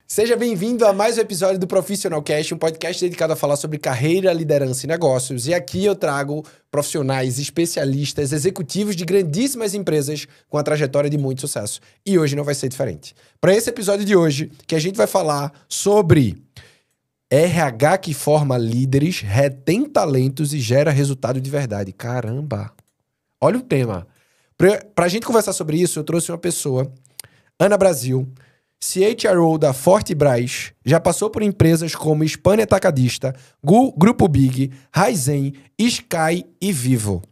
Seja bem-vindo a mais um episódio do Profissional Cast, um podcast dedicado a falar sobre carreira, liderança e negócios. E aqui eu trago profissionais, especialistas, executivos de grandíssimas empresas com a trajetória de muito sucesso. E hoje não vai ser diferente. Para esse episódio de hoje, que a gente vai falar sobre RH que forma líderes, retém talentos e gera resultado de verdade. Caramba! Olha o tema. Para a gente conversar sobre isso, eu trouxe uma pessoa, Ana Brasil, CHRO da Fortebras, já passou por empresas como Hispânia Atacadista, Grupo Big, Raizen, Sky e Vivo.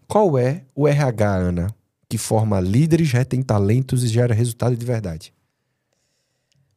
Qual é o RH, Ana, que forma líderes, retém talentos e gera resultado de verdade?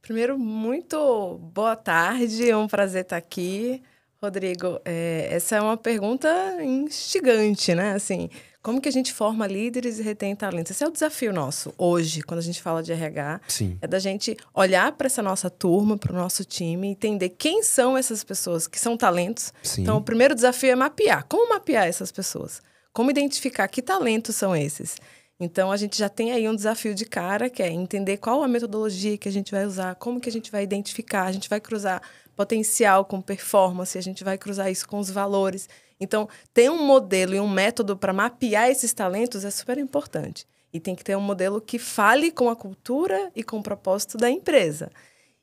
Primeiro, muito boa tarde, é um prazer estar aqui. Rodrigo, essa é uma pergunta instigante, né? Assim, como que a gente forma líderes e retém talentos? Esse é o desafio nosso hoje, quando a gente fala de RH. Sim. É da gente olhar para essa nossa turma, para o nosso time, entender quem são essas pessoas que são talentos. Sim. Então, o primeiro desafio é mapear. Como mapear essas pessoas? Como identificar que talentos são esses? Então, a gente já tem aí um desafio de cara, que é entender qual a metodologia que a gente vai usar, como que a gente vai identificar, a gente vai cruzar potencial com performance, a gente vai cruzar isso com os valores. Então, ter um modelo e um método para mapear esses talentos é super importante. E tem que ter um modelo que fale com a cultura e com o propósito da empresa.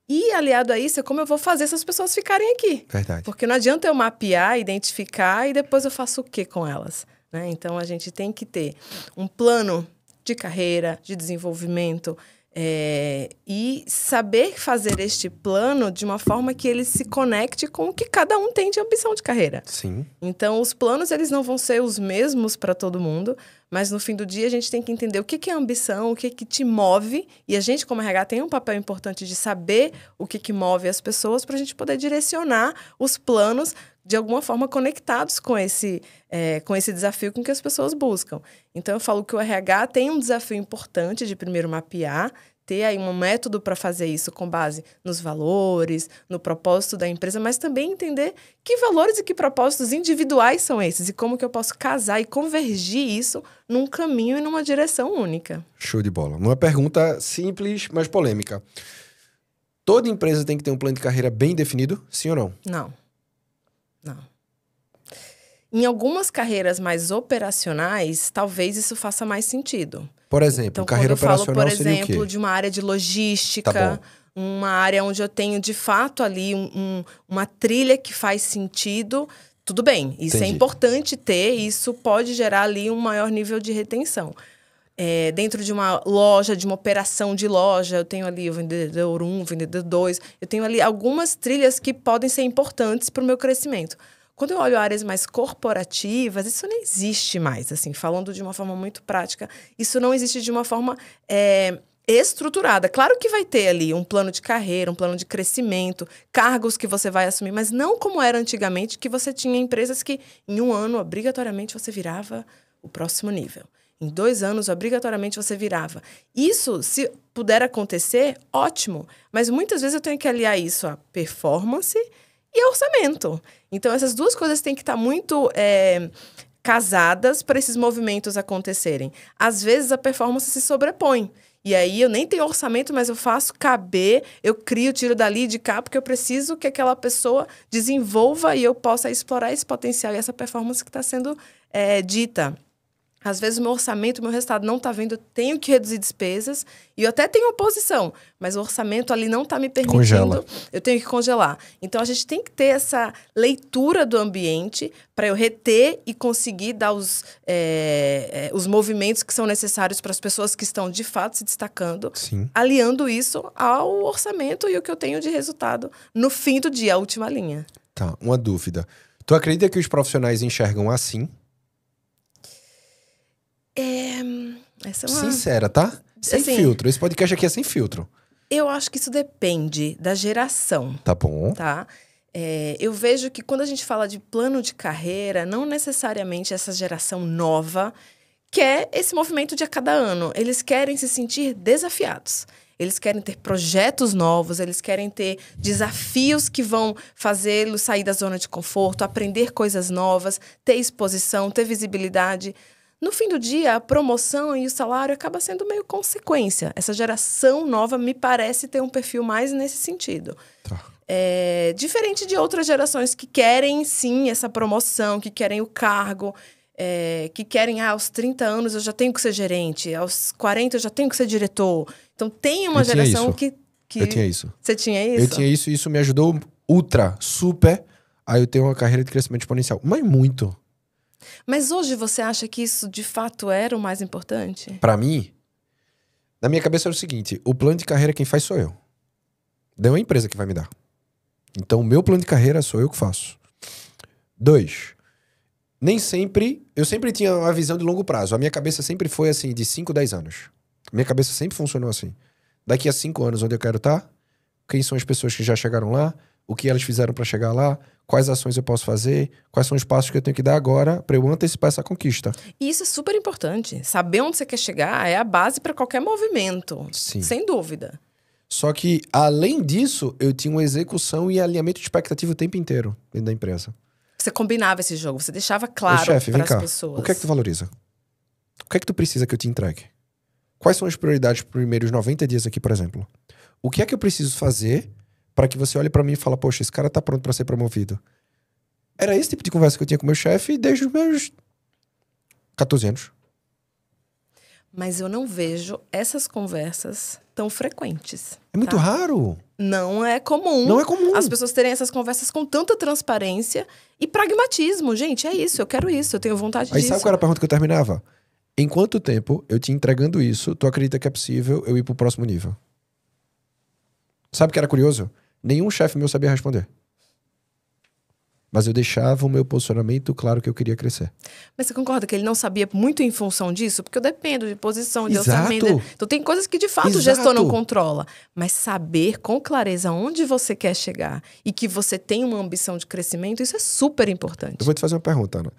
E, aliado a isso, é como eu vou fazer essas pessoas ficarem aqui. Verdade. Porque não adianta eu mapear, identificar e depois eu faço o quê com elas? Né? Então, a gente tem que ter um plano de carreira, de desenvolvimento, e saber fazer este plano de uma forma que ele se conecte com o que cada um tem de ambição de carreira. Sim. Então, os planos eles não vão ser os mesmos para todo mundo, mas no fim do dia a gente tem que entender o que é ambição, o que te move, e a gente como RH tem um papel importante de saber o que move as pessoas para a gente poder direcionar os planos de alguma forma conectados com esse desafio com que as pessoas buscam. Então, eu falo que o RH tem um desafio importante de primeiro mapear, ter aí um método para fazer isso com base nos valores, no propósito da empresa, mas também entender que valores e que propósitos individuais são esses e como que eu posso casar e convergir isso num caminho e numa direção única. Show de bola. Uma pergunta simples, mas polêmica. Toda empresa tem que ter um plano de carreira bem definido, sim ou não? Não. Em algumas carreiras mais operacionais, talvez isso faça mais sentido. Por exemplo, então, carreira operacional seria o quê? seria o quê? De uma área de logística, uma área onde eu tenho, de fato, ali uma trilha que faz sentido, tudo bem. Isso Entendi. é importante ter, isso pode gerar ali um maior nível de retenção. Dentro de uma loja, de uma operação de loja, eu tenho ali o vendedor 1, o vendedor 2, eu tenho ali algumas trilhas que podem ser importantes para o meu crescimento. Quando eu olho áreas mais corporativas, isso não existe mais, assim, falando de uma forma muito prática, isso não existe de uma forma estruturada. Claro que vai ter ali um plano de carreira, um plano de crescimento, cargos que você vai assumir, mas não como era antigamente, que você tinha empresas que em um ano, obrigatoriamente, você virava o próximo nível. Em 2 anos, obrigatoriamente, você virava. Isso, se puder acontecer, ótimo. Mas muitas vezes eu tenho que aliar isso a performance e orçamento. Então, essas duas coisas têm que estar muito casadas para esses movimentos acontecerem. Às vezes, a performance se sobrepõe. E aí, eu nem tenho orçamento, mas eu faço caber, eu crio, tiro dali e de cá, porque eu preciso que aquela pessoa desenvolva e eu possa explorar esse potencial e essa performance que está sendo dita. Às vezes, o meu orçamento, o meu resultado não está vendo, eu tenho que reduzir despesas. E eu até tenho oposição, mas o orçamento ali não está me permitindo. Congela. Eu tenho que congelar. Então, a gente tem que ter essa leitura do ambiente para eu reter e conseguir dar os movimentos que são necessários para as pessoas que estão, de fato, se destacando. Sim. Aliando isso ao orçamento e o que eu tenho de resultado no fim do dia, a última linha. Tá, uma dúvida. Tu acredita que os profissionais enxergam assim? Essa é uma... Sincera, tá? Sem Assim, filtro. Esse podcast aqui é sem filtro. Eu acho que isso depende da geração, Tá bom. tá? Eu vejo que quando a gente fala de plano de carreira, não necessariamente essa geração nova quer esse movimento de a cada ano. Eles querem se sentir desafiados. Eles querem ter projetos novos, eles querem ter desafios que vão fazê-los sair da zona de conforto, aprender coisas novas, ter exposição, ter visibilidade. No fim do dia, a promoção e o salário acaba sendo meio consequência. Essa geração nova me parece ter um perfil mais nesse sentido. Tá. Diferente de outras gerações que querem, sim, essa promoção, que querem o cargo, que querem, aos 30 anos eu já tenho que ser gerente, aos 40 eu já tenho que ser diretor. Então, tem uma geração que... Eu tinha isso. Você tinha isso? Eu tinha isso e isso me ajudou super. Aí eu tenho uma carreira de crescimento exponencial. Mas muito. Mas hoje você acha que isso, de fato, era o mais importante? Pra mim, na minha cabeça era o seguinte, o plano de carreira quem faz sou eu. Não é a empresa que vai me dar. Então, o meu plano de carreira sou eu que faço. 2, nem sempre... Eu sempre tinha uma visão de longo prazo. A minha cabeça sempre foi assim, de 5, 10 anos. Minha cabeça sempre funcionou assim. Daqui a 5 anos, onde eu quero estar? Quem são as pessoas que já chegaram lá? O que elas fizeram para chegar lá? Quais ações eu posso fazer? Quais são os passos que eu tenho que dar agora para eu antecipar essa conquista? E isso é super importante. Saber onde você quer chegar é a base para qualquer movimento. Sim. Sem dúvida. Só que, além disso, eu tinha uma execução e alinhamento de expectativa o tempo inteiro dentro da empresa. Você combinava esse jogo, você deixava claro chefe, para vem as cá. pessoas. O que é que tu valoriza? O que é que tu precisa que eu te entregue? Quais são as prioridades para os primeiros 90 dias aqui, por exemplo? O que é que eu preciso fazer para que você olhe para mim e fale, poxa, esse cara tá pronto para ser promovido? Era esse tipo de conversa que eu tinha com meu chefe desde os meus 14 anos. Mas eu não vejo essas conversas tão frequentes. É muito raro. Não é comum. Não é comum. As pessoas terem essas conversas com tanta transparência e pragmatismo. Gente, é isso, eu quero isso, eu tenho vontade Aí disso. sabe qual era a pergunta que eu terminava? Em quanto tempo eu te entregando isso, tu acredita que é possível eu ir pro próximo nível? Sabe o que era curioso? Nenhum chefe meu sabia responder. Mas eu deixava o meu posicionamento claro que eu queria crescer. Mas você concorda que ele não sabia muito em função disso? Porque eu dependo de posição, de Exato. orçamento. Então tem coisas que de fato o Exato. gestor não controla. Mas saber com clareza onde você quer chegar e que você tem uma ambição de crescimento, isso é super importante. Eu vou te fazer uma pergunta, Ana.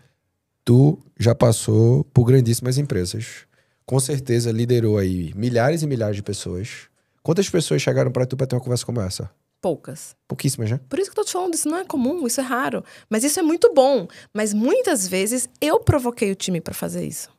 Tu já passou por grandíssimas empresas. Com certeza liderou aí milhares e milhares de pessoas. Quantas pessoas chegaram pra tu pra ter uma conversa como essa? Poucas. Pouquíssimas, né? Por isso que eu tô te falando, isso não é comum, isso é raro. Mas isso é muito bom. Mas muitas vezes eu provoquei o time para fazer isso.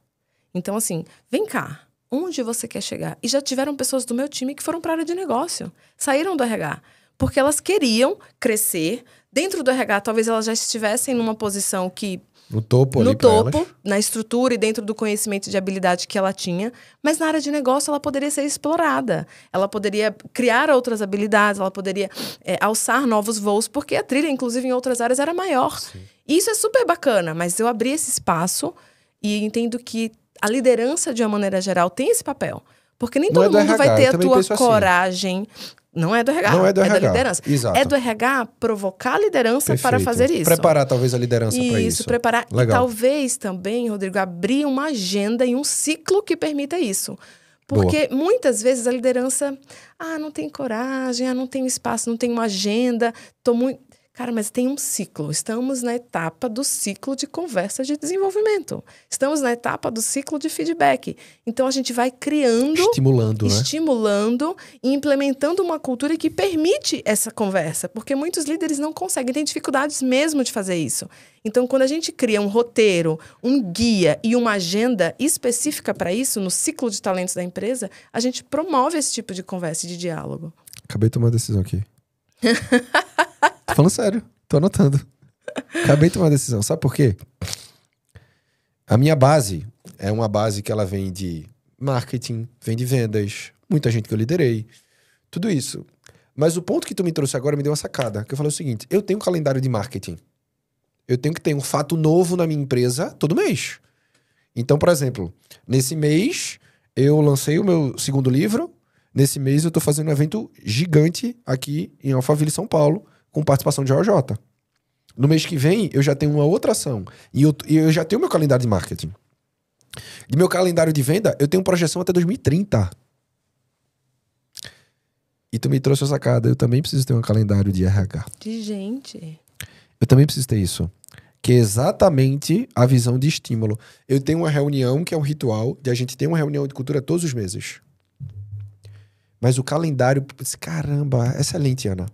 Então, assim, vem cá, onde você quer chegar? E já tiveram pessoas do meu time que foram para a área de negócio, saíram do RH, porque elas queriam crescer. Dentro do RH, talvez elas já estivessem numa posição que... No topo ali No pra topo, elas. na estrutura e dentro do conhecimento de habilidade que ela tinha. Mas na área de negócio, ela poderia ser explorada. Ela poderia criar outras habilidades, ela poderia alçar novos voos, porque a trilha, inclusive, em outras áreas era maior. Sim. E isso é super bacana, mas eu abri esse espaço e entendo que a liderança, de uma maneira geral, tem esse papel. Porque nem Não todo é do mundo vai RH, ter eu a também tua penso assim. coragem. Não é do RH, Não é do RH. da liderança. Exato. É do RH provocar a liderança para Perfeito. fazer isso. Preparar talvez a liderança para isso. Preparar. Legal. E talvez também, Rodrigo, abrir uma agenda e um ciclo que permita isso. Porque muitas vezes a liderança... não tem coragem, não tem espaço, não tem uma agenda, tô muito... Cara, mas tem um ciclo. Estamos na etapa do ciclo de conversa de desenvolvimento. Estamos na etapa do ciclo de feedback. Então, a gente vai criando... Estimulando e implementando uma cultura que permite essa conversa. Porque muitos líderes não conseguem, têm dificuldades mesmo de fazer isso. Então, quando a gente cria um roteiro, um guia e uma agenda específica para isso, no ciclo de talentos da empresa, a gente promove esse tipo de conversa e de diálogo. Acabei de tomar uma decisão aqui. Tô falando sério, tô anotando. Acabei de tomar uma decisão. Sabe por quê? A minha base é uma base que ela vem de marketing, vem de vendas, muita gente que eu liderei, tudo isso. Mas o ponto que tu me trouxe agora me deu uma sacada, que eu falei o seguinte, eu tenho um calendário de marketing. Eu tenho que ter um fato novo na minha empresa todo mês. Então, por exemplo, nesse mês eu lancei o meu segundo livro, nesse mês eu tô fazendo um evento gigante aqui em Alphaville, São Paulo, com participação de OJ. No mês que vem, eu já tenho uma outra ação. E eu já tenho meu calendário de marketing. E meu calendário de venda, eu tenho projeção até 2030. E tu me trouxe a sacada. Eu também preciso ter um calendário de RH. De gente. Eu também preciso ter isso. Que é exatamente a visão de estímulo. Eu tenho uma reunião, que é um ritual, de a gente ter uma reunião de cultura todos os meses. Mas o calendário... Caramba, excelente, Ana.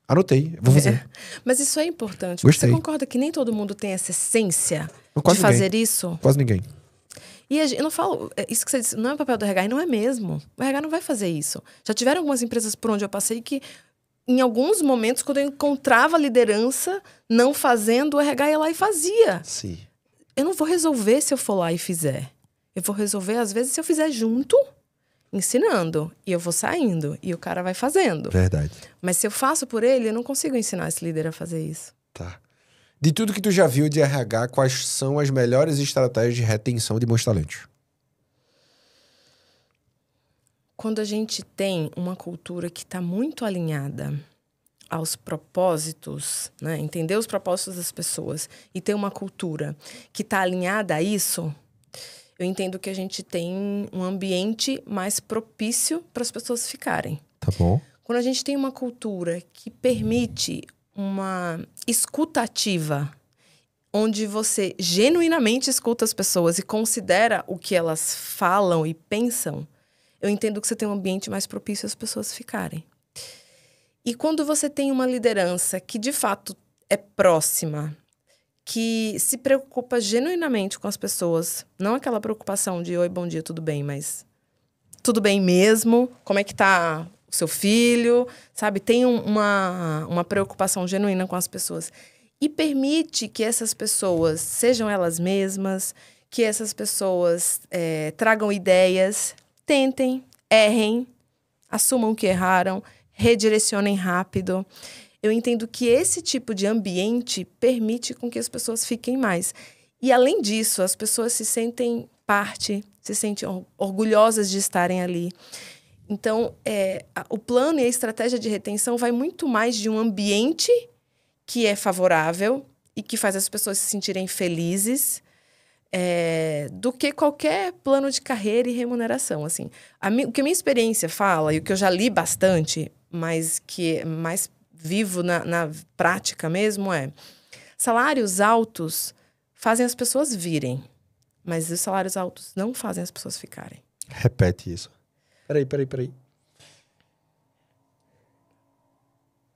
Anotei, vou fazer. Mas isso é importante. Gostei. Você concorda que nem todo mundo tem essa essência Quase de fazer ninguém. isso? Quase ninguém. E eu não falo, isso que você disse, não é o papel do RH, e não é mesmo. O RH não vai fazer isso. Já tiveram algumas empresas por onde eu passei que, em alguns momentos, quando eu encontrava a liderança não fazendo, o RH ia lá e fazia. Sim. Eu não vou resolver se eu for lá e fizer. Eu vou resolver, às vezes, se eu fizer junto, ensinando. E eu vou saindo. E o cara vai fazendo. Verdade. Mas se eu faço por ele, eu não consigo ensinar esse líder a fazer isso. Tá. De tudo que tu já viu de RH, quais são as melhores estratégias de retenção de bons talentos? Quando a gente tem uma cultura que está muito alinhada aos propósitos, né? Entender os propósitos das pessoas e ter uma cultura que está alinhada a isso, eu entendo que a gente tem um ambiente mais propício para as pessoas ficarem. Tá bom. Quando a gente tem uma cultura que permite uma escuta ativa, onde você genuinamente escuta as pessoas e considera o que elas falam e pensam, eu entendo que você tem um ambiente mais propício às pessoas ficarem. E quando você tem uma liderança que, de fato, é próxima, que se preocupa genuinamente com as pessoas, não aquela preocupação de oi, bom dia, tudo bem, mas tudo bem mesmo, como é que tá o seu filho, sabe? Tem uma preocupação genuína com as pessoas. E permite que essas pessoas sejam elas mesmas, que essas pessoas tragam ideias, tentem, errem, assumam que erraram, redirecionem rápido. Eu entendo que esse tipo de ambiente permite com que as pessoas fiquem mais. E, além disso, as pessoas se sentem parte, se sentem orgulhosas de estarem ali. Então, o plano e a estratégia de retenção vai muito mais de um ambiente que é favorável e que faz as pessoas se sentirem felizes, do que qualquer plano de carreira e remuneração. Assim, o que a minha experiência fala, e o que eu já li bastante, mas que é mais vivo na prática mesmo, salários altos fazem as pessoas virem, mas os salários altos não fazem as pessoas ficarem. Repete isso. Peraí.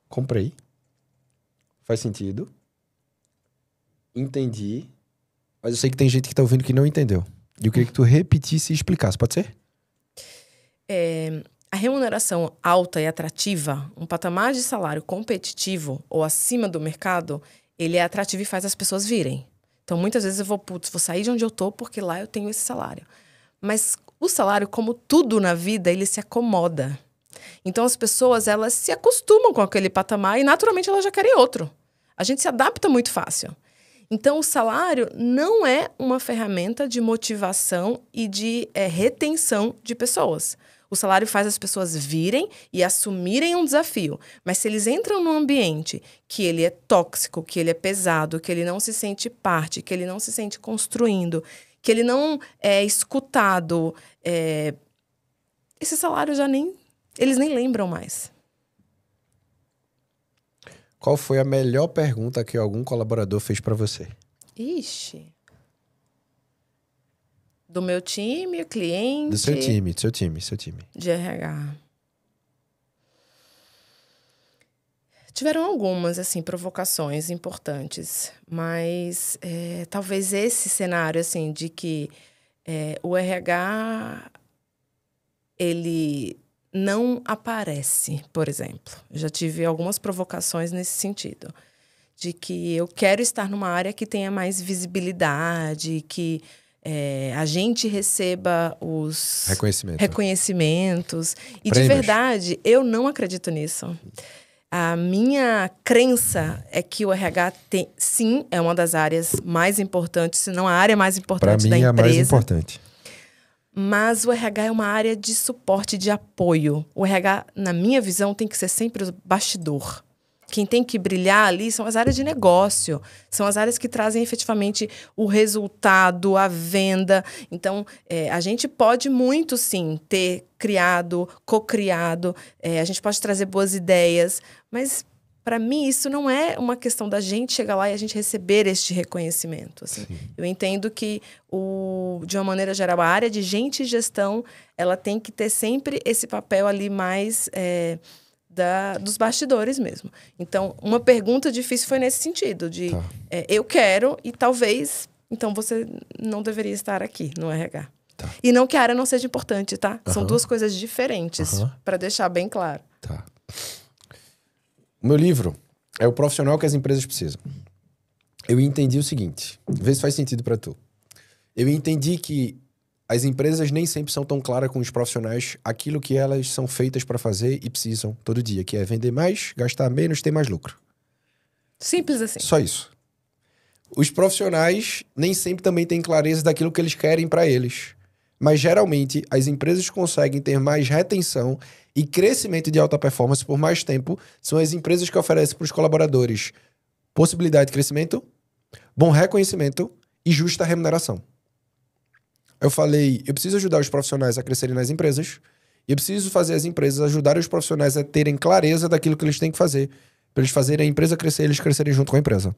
Comprei. Faz sentido. Entendi. Mas eu sei que tem gente que tá ouvindo que não entendeu. E eu queria que tu repetisse e explicasse. Pode ser? A remuneração alta e atrativa, um patamar de salário competitivo ou acima do mercado, ele é atrativo e faz as pessoas virem. Então, muitas vezes eu vou sair de onde eu tô porque lá eu tenho esse salário. Mas o salário, como tudo na vida, ele se acomoda. Então, as pessoas, elas se acostumam com aquele patamar e, naturalmente, elas já querem outro. A gente se adapta muito fácil. Então, o salário não é uma ferramenta de motivação e de retenção de pessoas. O salário faz as pessoas virem e assumirem um desafio. Mas se eles entram num ambiente que ele é tóxico, que ele é pesado, que ele não se sente parte, que ele não se sente construindo, que ele não é escutado, esse salário eles nem lembram mais. Qual foi a melhor pergunta que algum colaborador fez para você? Ixi. Do meu time, cliente... Do seu time. De RH. Tiveram algumas, assim, provocações importantes. Mas talvez esse cenário, assim, de que o RH, ele não aparece, por exemplo. Eu já tive algumas provocações nesse sentido. De que eu quero estar numa área que tenha mais visibilidade, que... a gente receba os reconhecimentos. E, prêmios. De verdade, eu não acredito nisso. A minha crença é que o RH sim, é uma das áreas mais importantes, se não a área mais importante da empresa. Para mim, é a mais importante. Mas o RH é uma área de suporte, de apoio. O RH, na minha visão, tem que ser sempre o bastidor. Quem tem que brilhar ali são as áreas de negócio. São as áreas que trazem efetivamente o resultado, a venda. Então, a gente pode muito, sim, ter criado, co-criado. A gente pode trazer boas ideias. Mas, para mim, isso não é uma questão da gente chegar lá e a gente receber este reconhecimento. Assim. Eu entendo que, de uma maneira geral, a área de gente e gestão, ela tem que ter sempre esse papel ali mais... dos bastidores mesmo. Então, uma pergunta difícil foi nesse sentido, de eu quero e talvez então você não deveria estar aqui no RH. Tá. E não que a área não seja importante, tá? São Aham. duas coisas diferentes, Aham. para deixar bem claro. Tá. O meu livro é O Profissional que as Empresas Precisam. Eu entendi o seguinte, vê se faz sentido para tu. Eu entendi que as empresas nem sempre são tão claras com os profissionais aquilo que elas são feitas para fazer e precisam todo dia, que é vender mais, gastar menos, ter mais lucro. Simples assim. Só isso. Os profissionais nem sempre também têm clareza daquilo que eles querem para eles. Mas, geralmente, as empresas que conseguem ter mais retenção e crescimento de alta performance por mais tempo são as empresas que oferecem para os colaboradores possibilidade de crescimento, bom reconhecimento e justa remuneração. Eu falei, eu preciso ajudar os profissionais a crescerem nas empresas e eu preciso fazer as empresas ajudarem os profissionais a terem clareza daquilo que eles têm que fazer para eles fazerem a empresa crescer e eles crescerem junto com a empresa.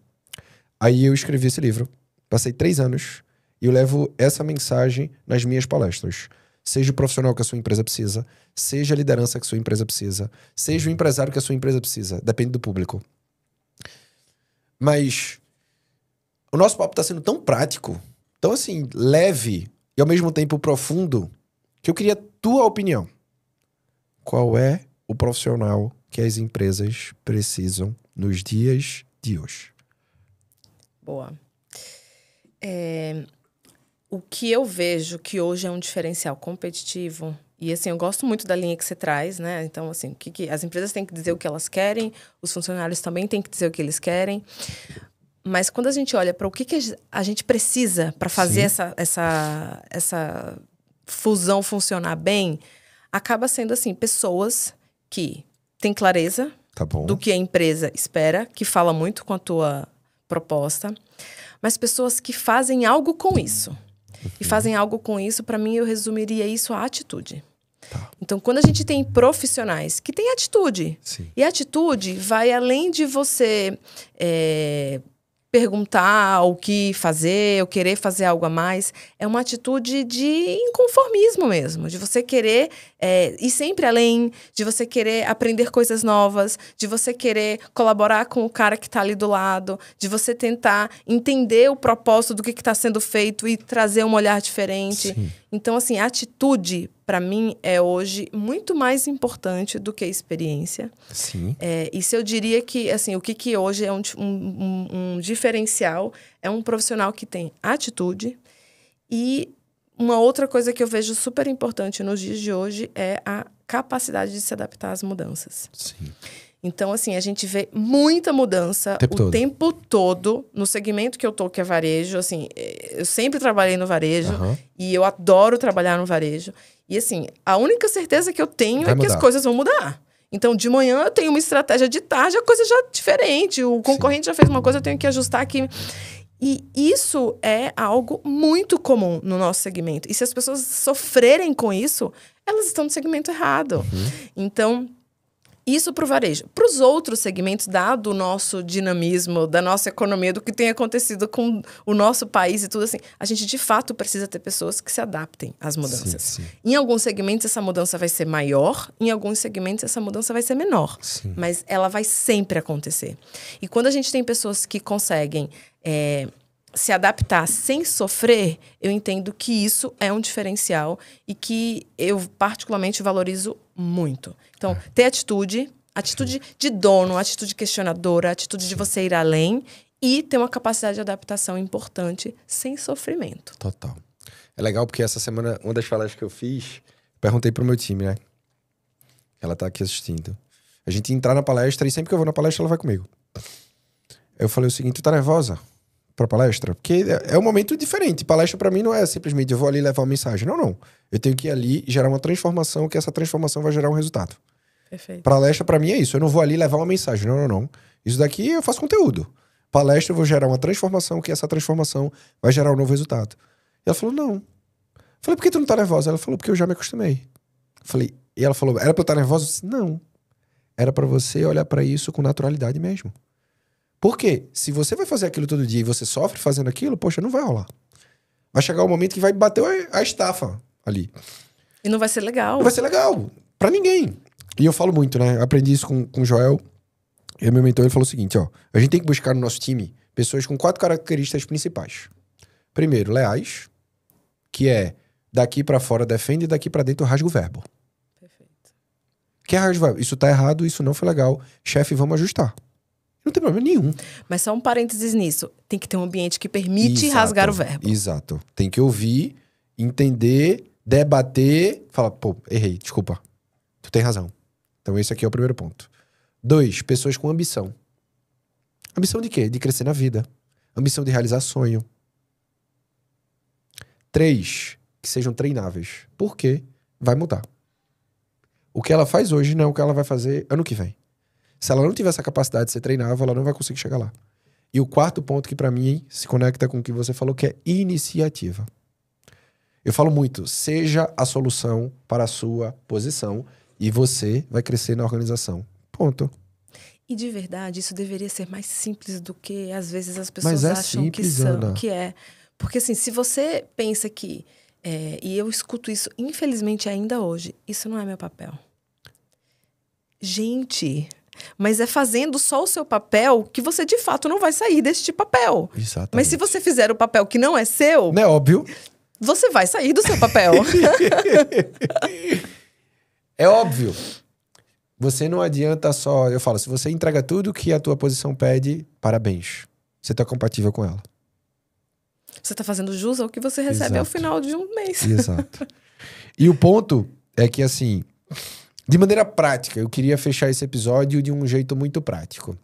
Aí eu escrevi esse livro, passei 3 anos e eu levo essa mensagem nas minhas palestras. Seja o profissional que a sua empresa precisa, seja a liderança que a sua empresa precisa, seja o empresário que a sua empresa precisa, depende do público. Mas o nosso papo está sendo tão prático, tão assim, leve e ao mesmo tempo profundo, que eu queria tua opinião. Qual é o profissional que as empresas precisam nos dias de hoje? Boa. O que eu vejo que hoje é um diferencial competitivo, e assim, eu gosto muito da linha que você traz, né? Então, assim, as empresas têm que dizer o que elas querem, os funcionários também têm que dizer o que eles querem. Mas quando a gente olha para o que a gente precisa para fazer essa fusão funcionar bem, acaba sendo assim, pessoas que têm clareza do que a empresa espera, que fala muito com a tua proposta, mas pessoas que fazem algo com isso. E fazem algo com isso, para mim, eu resumiria isso à atitude. Tá. Então, quando a gente tem profissionais que têm atitude, Sim. e a atitude vai além de você perguntar o que fazer, ou querer fazer algo a mais, é uma atitude de inconformismo mesmo, de você querer ir sempre além, de você querer aprender coisas novas, de você querer colaborar com o cara que está ali do lado, de você tentar entender o propósito do que está sendo feito e trazer um olhar diferente. Sim. Então, assim, a atitude, para mim, é hoje muito mais importante do que a experiência. Sim. E se eu diria que, assim, o que hoje é um diferencial é um profissional que tem atitude. E uma outra coisa que eu vejo super importante nos dias de hoje é a capacidade de se adaptar às mudanças. Sim. Então, assim, a gente vê muita mudança o tempo todo no segmento que eu tô, que é varejo. Assim, eu sempre trabalhei no varejo e eu adoro trabalhar no varejo. E, assim, a única certeza que eu tenho é que as coisas vão mudar. Então, de manhã eu tenho uma estratégia, de tarde a coisa já é diferente. O concorrente já fez uma coisa, eu tenho que ajustar aqui. E isso é algo muito comum no nosso segmento. E se as pessoas sofrerem com isso, elas estão no segmento errado. Então, isso para o varejo. Para os outros segmentos, dado o nosso dinamismo, da nossa economia, do que tem acontecido com o nosso país e tudo assim, a gente de fato precisa ter pessoas que se adaptem às mudanças. Sim. Em alguns segmentos essa mudança vai ser maior, em alguns segmentos essa mudança vai ser menor. Sim. Mas ela vai sempre acontecer. E quando a gente tem pessoas que conseguem se adaptar sem sofrer, eu entendo que isso é um diferencial e que eu particularmente valorizo muito. Então, ter atitude de dono, atitude questionadora, atitude de você ir além e ter uma capacidade de adaptação importante sem sofrimento. Total. É legal porque essa semana, uma das palestras que eu fiz, perguntei pro meu time, né? Ela tá aqui assistindo. A gente ia entrar na palestra e sempre que eu vou na palestra ela vai comigo. Eu falei o seguinte, tu tá nervosa pra palestra? Porque é um momento diferente. Palestra pra mim não é simplesmente eu vou ali levar uma mensagem. Não. Eu tenho que ir ali e gerar uma transformação, que essa transformação vai gerar um resultado. Perfeito. Palestra pra mim é isso. Eu não vou ali levar uma mensagem. Não. Isso daqui eu faço conteúdo. Palestra eu vou gerar uma transformação, que essa transformação vai gerar um novo resultado. E ela falou, não. Eu falei, por que tu não tá nervosa? Ela falou, porque eu já me acostumei. E ela falou, era pra eu estar nervosa? Eu disse, não. Era pra você olhar pra isso com naturalidade mesmo. Por quê? Se você vai fazer aquilo todo dia e você sofre fazendo aquilo, poxa, não vai rolar. Vai chegar um momento que vai bater a estafa ali. E não vai ser legal. Não vai ser legal. Pra ninguém. E eu falo muito, né? Eu aprendi isso com o Joel. E meu mentor, ele falou o seguinte, ó. A gente tem que buscar no nosso time pessoas com 4 características principais. Primeiro, leais, que é daqui pra fora defende e daqui pra dentro rasga o verbo. Perfeito. Que é rasga o verbo. Isso tá errado, isso não foi legal. Chefe, vamos ajustar. Não tem problema nenhum. Mas só um parênteses nisso. Tem que ter um ambiente que permite Exato, rasgar o verbo. Exato. Tem que ouvir, entender, debater, falar, pô, errei, desculpa. Tu tem razão. Então esse aqui é o primeiro ponto. 2, pessoas com ambição. Ambição de quê? De crescer na vida. Ambição de realizar sonho. 3, que sejam treináveis. Por quê? Vai mudar. O que ela faz hoje não é o que ela vai fazer ano que vem. Se ela não tiver essa capacidade de ser treinável, ela não vai conseguir chegar lá. E o quarto ponto que pra mim se conecta com o que você falou, que é iniciativa. Eu falo muito, seja a solução para a sua posição e você vai crescer na organização. Ponto. E de verdade, isso deveria ser mais simples do que às vezes as pessoas Mas é acham simples, que são, Ana. que é. Porque assim, se você pensa que, e eu escuto isso, infelizmente ainda hoje, isso não é meu papel. Gente, mas é fazendo só o seu papel que você de fato não vai sair deste papel. Exatamente. Mas se você fizer o papel que não é seu, Não é óbvio? você vai sair do seu papel. É óbvio. Você não adianta só... Eu falo, se você entrega tudo que a tua posição pede, parabéns. Você tá compatível com ela. Você está fazendo jus ao que você recebe ao final de um mês. Exato. E o ponto é que, assim, de maneira prática, eu queria fechar esse episódio de um jeito muito prático.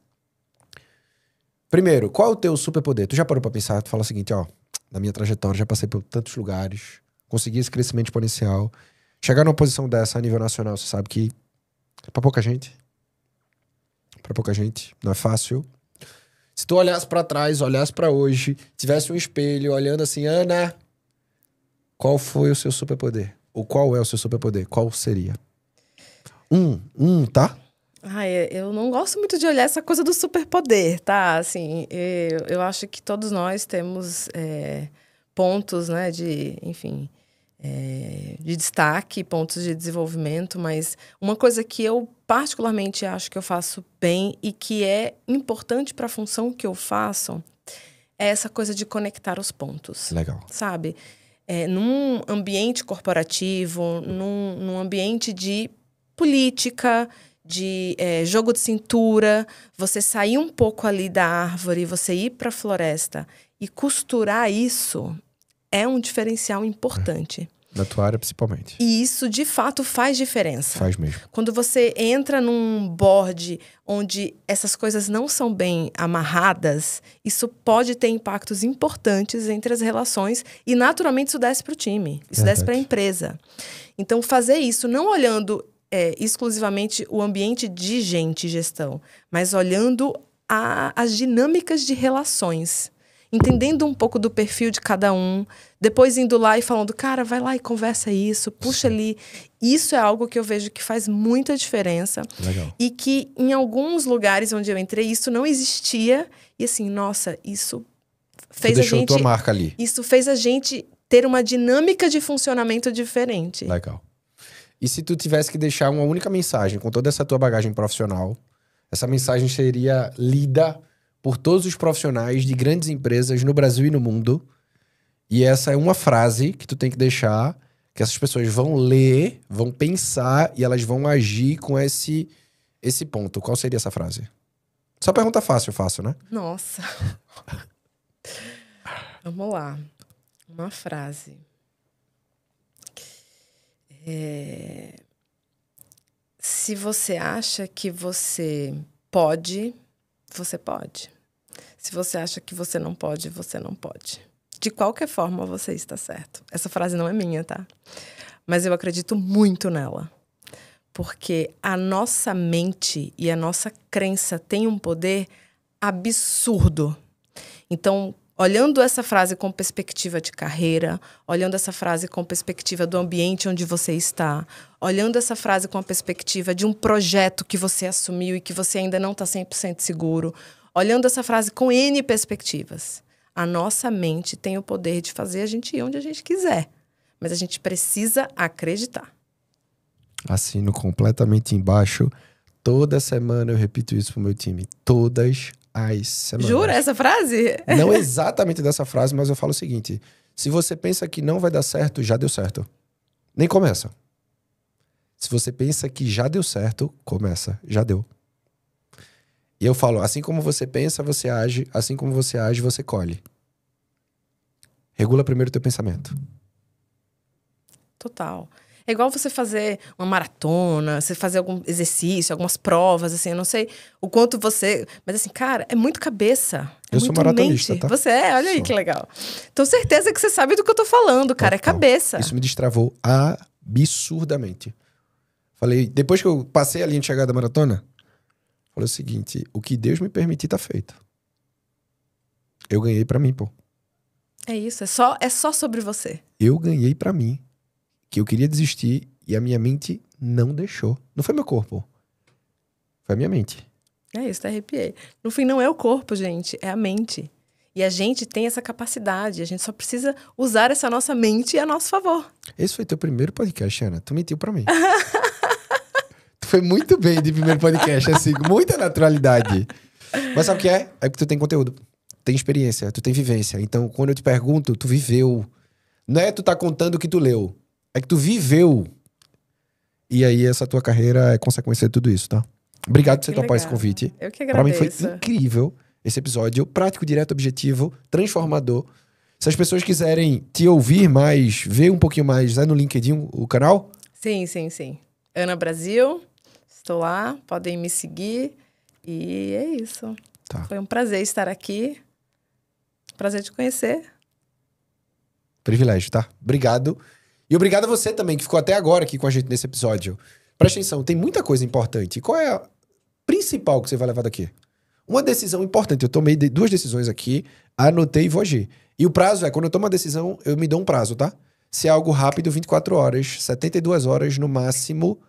Primeiro, qual é o teu superpoder? Tu já parou pra pensar? Tu fala o seguinte, ó, na minha trajetória já passei por tantos lugares, consegui esse crescimento exponencial. Chegar numa posição dessa a nível nacional, você sabe que é pra pouca gente. Pra pouca gente. Não é fácil. Se tu olhasse pra trás, olhasse pra hoje, tivesse um espelho olhando assim, Ana, qual foi o seu superpoder? Ou qual é o seu superpoder? Qual seria? Tá? Eu não gosto muito de olhar essa coisa do superpoder, tá? Assim, eu acho que todos nós temos pontos, né, de, enfim, de destaque, pontos de desenvolvimento, mas uma coisa que eu particularmente acho que eu faço bem e que é importante para a função que eu faço é essa coisa de conectar os pontos. Legal. Sabe? Num ambiente corporativo, num ambiente de política, de jogo de cintura, você sair um pouco ali da árvore, você ir para a floresta e costurar isso é um diferencial importante. Na tua área, principalmente. E isso, de fato, faz diferença. Faz mesmo. Quando você entra num board onde essas coisas não são bem amarradas, isso pode ter impactos importantes entre as relações e, naturalmente, isso desce para o time. Isso desce para a empresa. Então, fazer isso não olhando exclusivamente o ambiente de gente e gestão, mas olhando as dinâmicas de relações. Entendendo um pouco do perfil de cada um, depois indo lá e falando, cara, vai lá e conversa isso, puxa ali. Isso é algo que eu vejo que faz muita diferença. Legal. E que em alguns lugares onde eu entrei, isso não existia. E assim, nossa, isso fez a gente... deixou tua marca ali. Isso fez a gente ter uma dinâmica de funcionamento diferente. Legal. E se tu tivesse que deixar uma única mensagem com toda essa tua bagagem profissional, essa mensagem seria lida por todos os profissionais de grandes empresas no Brasil e no mundo. E essa é uma frase que tu tem que deixar, que essas pessoas vão ler, vão pensar e elas vão agir com esse ponto. Qual seria essa frase? Só pergunta fácil, né? Nossa. Vamos lá. Uma frase. Se você acha que você pode... você pode. Se você acha que você não pode, você não pode. De qualquer forma, você está certo. Essa frase não é minha, tá? Mas eu acredito muito nela. Porque a nossa mente e a nossa crença têm um poder absurdo. Então, olhando essa frase com perspectiva de carreira, olhando essa frase com perspectiva do ambiente onde você está, olhando essa frase com a perspectiva de um projeto que você assumiu e que você ainda não está 100% seguro, olhando essa frase com N perspectivas, a nossa mente tem o poder de fazer a gente ir onde a gente quiser. Mas a gente precisa acreditar. Assino completamente embaixo. Toda semana eu repito isso pro meu time. Todas as semanas. Jura essa frase? Não exatamente dessa frase, mas eu falo o seguinte. Se você pensa que não vai dar certo, já deu certo. Nem começa. Se você pensa que já deu certo, começa. Já deu. E eu falo, assim como você pensa, você age. Assim como você age, você colhe. Regula primeiro o teu pensamento. Total. É igual você fazer uma maratona, você fazer algum exercício, algumas provas, assim, eu não sei o quanto você... Mas assim, cara, é muito cabeça. É Eu sou muito maratonista, mente. tá? Você é? Olha aí Sou. que legal. Tenho certeza que você sabe do que eu tô falando, cara. Total. É cabeça. Isso me destravou absurdamente. Falei, depois que eu passei a linha de chegada da maratona, falei o seguinte, o que Deus me permitir tá feito. Eu ganhei pra mim, pô. É isso, é só sobre você. Eu ganhei pra mim. Que eu queria desistir e a minha mente não deixou. Não foi meu corpo. Foi a minha mente. É isso, até arrepiei. No fim, não é o corpo, gente, é a mente. E a gente tem essa capacidade, a gente só precisa usar essa nossa mente a nosso favor. Esse foi teu primeiro podcast, Ana. Tu mentiu pra mim. Tu foi muito bem de primeiro podcast, assim, com muita naturalidade. Mas sabe o que é? É que tu tem conteúdo. Tem experiência, tu tem vivência. Então, quando eu te pergunto, tu viveu. Não é tu tá contando o que tu leu. É que tu viveu. E aí, essa tua carreira é consequência de tudo isso, tá? Obrigado por você topar esse convite. Eu que Pra mim agradeço. foi incrível esse episódio. Prático, direto, objetivo, transformador. Se as pessoas quiserem te ouvir mais, ver um pouquinho mais, é no LinkedIn o canal? Sim, sim, sim. Ana Brasil, estou lá, podem me seguir. E é isso. Tá. Foi um prazer estar aqui. Prazer te conhecer. Privilégio, tá? Obrigado. E obrigado a você também, que ficou até agora aqui com a gente nesse episódio. Presta atenção, tem muita coisa importante. E qual é a principal que você vai levar daqui? Uma decisão importante. Eu tomei duas decisões aqui, anotei e vou agir. E o prazo é, quando eu tomo uma decisão, eu me dou um prazo, tá? Se é algo rápido, 24 horas, 72 horas, no máximo,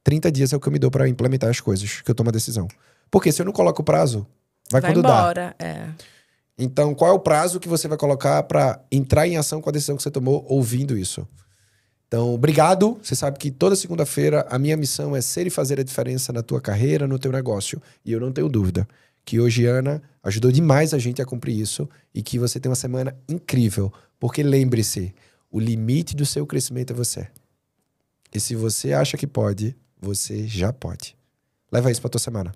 30 dias é o que eu me dou pra implementar as coisas que eu tomo a decisão. Porque se eu não coloco o prazo, vai quando embora, dá. é. Então, qual é o prazo que você vai colocar pra entrar em ação com a decisão que você tomou ouvindo isso? Então, obrigado. Você sabe que toda segunda-feira a minha missão é ser e fazer a diferença na tua carreira, no teu negócio. E eu não tenho dúvida que hoje Ana ajudou demais a gente a cumprir isso e que você tem uma semana incrível. Porque lembre-se, o limite do seu crescimento é você. E se você acha que pode, você já pode. Leva isso pra tua semana.